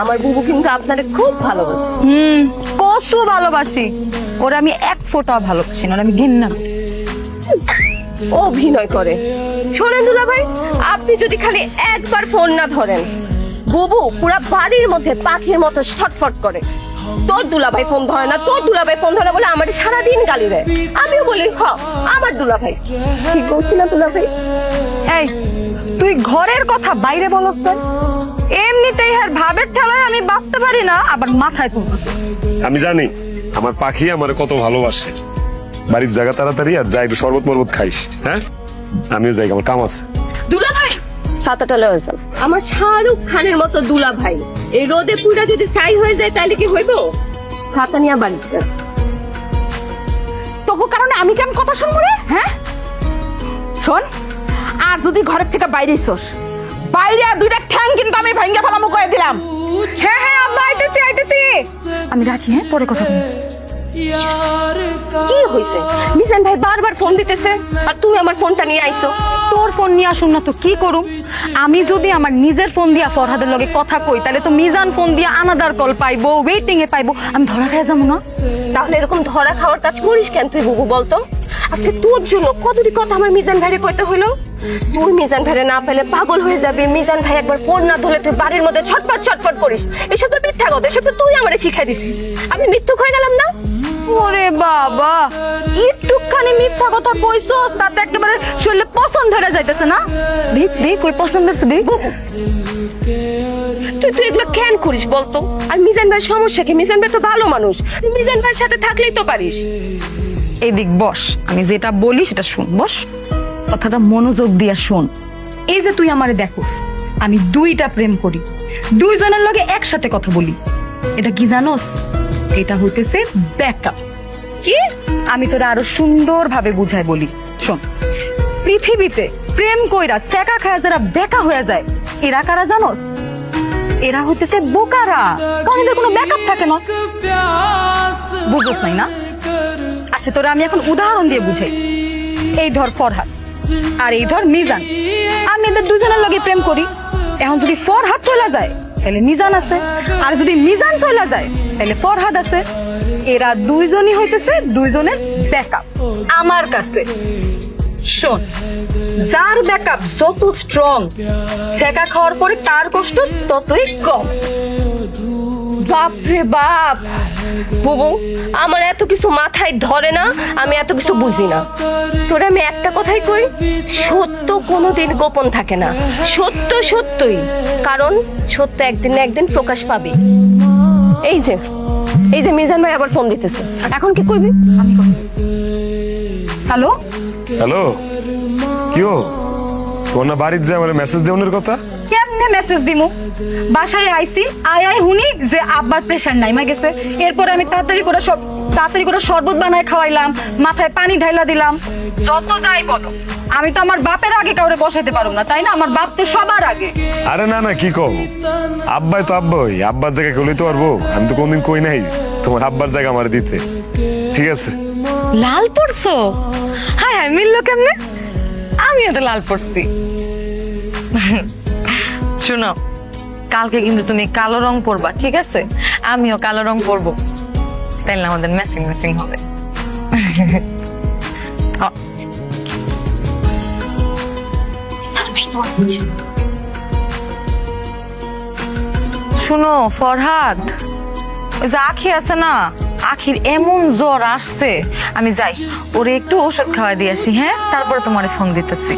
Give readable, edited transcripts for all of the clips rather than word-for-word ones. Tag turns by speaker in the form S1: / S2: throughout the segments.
S1: আমার বুবু কিন্তু আপনারে খুব ভালোবাসে।
S2: কত ভালোবাসি ওরা, আমি এক ফোঁটা ভালোবাসি না, আমি ঘেন্না।
S1: ও অভিনয় করে। শোনেন দুলা ভাই, আপনি যদি খালি একবার ফোন না ধরেন, বুবু পুরা বাড়ির মধ্যে পাখির মতো ছটফট করে। তোর দুলাভাই ফোন ধরে না, তোর দুলাভাই ফোন ধরে বলে আমার সারাদিন গালি দেয়। আমিও বলি আমার দুলাভাই ঠিক বলছি না দুলাভাই?
S2: এই তুই ঘরের কথা বাইরে বলস না, এমনিতেই আর ভাবের ঠেলায় আমি বাঁচতে পারি না, আবার মাথায় তুলব।
S3: আমি জানি আমার পাখি আমার কত ভালোবাসে। বাড়ির জায়গা তাড়াতাড়ি আর যাই একটু শরবত মরবত খাইস। হ্যাঁ, আমিও যাই, আমার কাম আছে।
S1: দুলাভাই ছাতাটা লয়ে যান। আমার শাহরুখ খানের মতো দুলাভাই এই রোদে পুরা যদি ছাই হয়ে যায় তাহলে কি হইব? ছাতা নিয়ে বাড়িতে
S2: তবু কারণে আমি কেমন কথা শুনবো রে? হ্যাঁ শোন, আর যদি ঘরের থেকে বাইরে এসোস, বাইরে আর দুইটা ঠ্যাং কিন্তু আমি ভাঙ্গা ফেলামো কয়ে দিলাম। হ্যাঁ হ্যাঁ আব্বা আইতেছি আইতেছি। আমি রাখি, হ্যাঁ পরে কথা বলবো।
S1: কি হইছে? মিজান ভাই বারবার ফোন দিতেছে আর তুমি আমার ফোনটা নিয়ে আইছো।
S2: তোর ফোন নিয়ে আসুন না তো কি করুম? আমি যদি আমার নিজের ফোন দিয়া ফরহাদের লগে কথা কই, তাহলে তো মিজান ফোন দিয়া আনাদার কল পাইবো, ওয়েটিং এ পাইবো, আমি ধরা খেয়ে যাবো না।
S1: তাহলে এরকম ধরা খাওয়ার কাজ করিস কেন তুই বুবু বলতো? আজকে তোর জন্য কতটি কথা আমার মিজান ভাইরে কইতে হইলো। তুই মিজান ভাইরে না পেলে পাগল হয়ে যাবি। মিজান ভাই একবার ফোন না ধরলে তুই বাড়ির মধ্যে ছটফট ছটফট করিস। এসব তো মিথ্যা কথা, এসব তো তুই আমারে শিখাই দিছিস। আমি মিথ্যুক হয়ে গেলাম না?
S2: ওরে বাবা, একটুখানি মিথ্যা কথা কইছস তাতে একেবারে শরীরে পছন্দ ধরে যাইতেছে না। দেখ দেখ কই পছন্দ হচ্ছে, দেখ।
S1: তুই এগুলো কেন করিস বলতো? আর মিজান ভাইয়ের সমস্যা কি? মিজান ভাই তো ভালো মানুষ, তুই মিজান ভাইয়ের সাথে থাকলেই তো পারিস।
S2: এইদিক বস, আমি যেটা বলি সেটা শুন। বস, কথাটা মনোযোগ দিয়া শোন। এই যে তুই আমারে দেখোস, আমি দুইটা প্রেম করি, দুইজনের লগে একসাথে কথা বলি। এটা কি জানোস? এটা হইতেছে ব্যাকআপ। কি? আমি তোরা আরো সুন্দর ভাবে বুঝাই বলি, শোন। পৃথিবীতে প্রেম কইরা সেকা খায় যারা বেকা হয়ে যায়, এরা কারা জানোস? এরা হইতেছে বোকারা, কারণ এদের কোনো ব্যাকআপ থাকে না। বুঝছ নাই না? আচ্ছা তোরা আমি এখন উদাহরণ দিয়ে বুঝাই। এই ধর ফরহাদ আর এই ধর মিজান, আমি এদের দুজনের লগে প্রেম করি। এখন যদি ফরহাদ চলে যায় তাহলে মিজান আছে, আর যদি মিজান চলে যায় তাহলে ফরহাদ আছে। এরা দুইজনই হইতেছে দুইজনের ব্যাকআপ আমার কাছে। শোন, যার ব্যাকআপ যত স্ট্রং, সেকা খাওয়ার পরে তার কষ্ট ততই কম।
S1: বাপরে বাপ, বুবু আমার এত কিছু মাথায় ধরে না, আমি এত কিছু বুঝি না। তোরে আমি একটা কথাই কই, সত্য কোনোদিন গোপন থাকে না। সত্য সত্যই, কারণ সত্য একদিন না একদিন প্রকাশ পাবে। এই যে এই যে মিজান ভাই আবার ফোন দিতেছে, এখন কি কইবি?
S2: হ্যালো
S3: হ্যালো, কিও তোমার না বাড়িতে যে আমার মেসেজ দেওয়ার কথা?
S2: কেমনে মেসেজ দিমু? বাসায় আইছি, আয় হুনি যে আব্বার প্রেশার নাইমা গেছে। এরপরে আমি তাড়াতাড়ি করে শরবত বানায় খাওয়াইলাম, মাথায় পানি ঢাইলা দিলাম। যত যাই বলো, আমি তো আমার বাপের আগে কাউরে বসাইতে পারবো না, তাই না? আমার বাপ তো সবার আগে।
S3: আরে না না, কি কও? আব্বাই তো আব্বাই, আব্বার জায়গা কেউ লইতে পারবো? আমি তো কোনদিন কই নাই তোমার আব্বার জায়গা আমার দিতে। ঠিক আছে।
S2: লাল পড়ছো? হায় হায়, মিললো কেমনে? আমিও তো লাল পড়ছি। শুনো, কালকে কিন্তু তুমি কালো রং পরবা, ঠিক আছে? আমিও কালো রং পরবো, তাইলে আমাদের ম্যাচিং ম্যাচিং হবে। শুনো ফরহাদ, ওই যে আখি আছে না, আখির এমন জ্বর আসছে, আমি যাই ওরে একটু ওষুধ খাওয়াই দিয়ে আসি। হ্যাঁ, তারপরে তোমারে ফোন দিতেছি।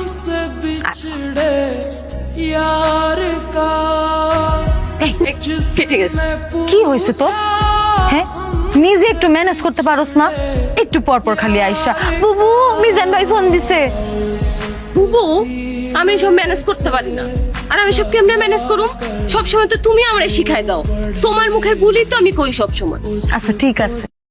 S2: কি হয়েছে তো? হ্যাঁ, নিজে একটু ম্যানেজ করতে পারোস না? একটু পর পর খালি আইসা বুবু মিজান ভাই ফোন দিছে।
S1: বুবু আমি সব ম্যানেজ করতে পারি না, আর আমি সব কেমনে ম্যানেজ করুম? সবসময় তো তুমি আমারে শিখাই দাও, তোমার মুখের বুলি তো আমি কই সব সময়।
S2: আচ্ছা ঠিক আছে।